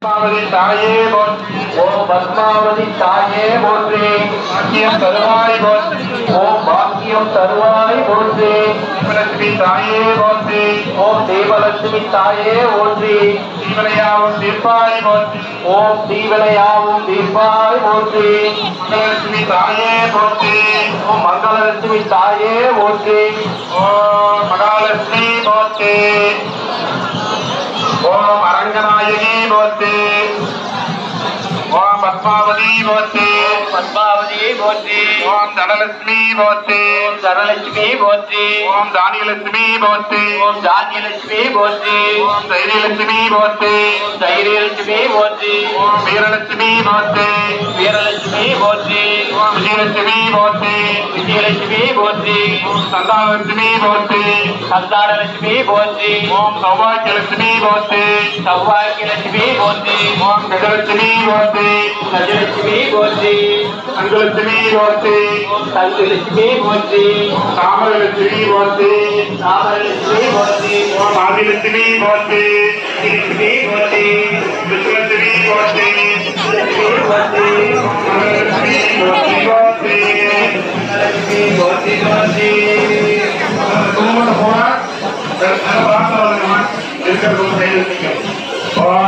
தாயே போற்றி. ஓம் பத்மாவதி தாயே போற்றி. பாக்கியம் தருவாய் போற்றி. ஓம் பாக்கியம் தருவாய் போற்றி. தீபலட்சுமி தாயே போற்றி. ஓம் தீபலட்சுமி தாயே போற்றி. தீவனையாவும் தீர்ப்பாய் போற்றி. ஓம் தீவனையாவும் தீர்ப்பாய் போற்றி. மங்களலட்சுமி தாயே போற்றி. ஓம் மங்களலட்சுமி தாயே போற்றி. ஓம் மகாலட்சுமி போற்றி. ஓம் அரங்கநாயகி போற்றி. ஓம் பத்மாவதி போற்றி. பத்மாவதி போற்றி. ஓம் தனலட்சுமி போற்றி. ஓம் தனலட்சுமி போற்றி. ஓம் தானியலட்சுமி போற்றி. ஓம் தானியலட்சுமி போற்றி. ஓம் தைரியலட்சுமி போற்றி. ஓம் தைரியலட்சுமி போற்றி. ஓம் வீரலட்சுமி போற்றி. வீரலட்சுமி போற்றி. ஓம் விஜயலட்சுமி போற்றி. விஜயலட்சுமி போற்றி. ஓம் சந்தானலட்சுமி போற்றி. சந்தானலட்சுமி போற்றி. ஓம் சௌபாகியலட்சுமி போற்றி. சௌபாகியலட்சுமி போற்றி. ஓம் கஜலட்சுமி போற்றி. கஜலட்சுமி போற்றி. தங்கலட்சுமி போற்றி. ஓம் தங்கலட்சுமி போற்றி. தாமரலட்சுமி போற்றி. தாமரலட்சுமி போற்றி. ஓம் ஆதிலட்சுமி போற்றி. லட்சுமி போற்றி. விஷ்ணுலட்சுமி போற்றி. லட்சுமி போற்றி. மகாலட்சுமி போற்றி போற்றி. லட்சுமி போற்றி போற்றி. குங்குமத்தை போனா இருக்கிற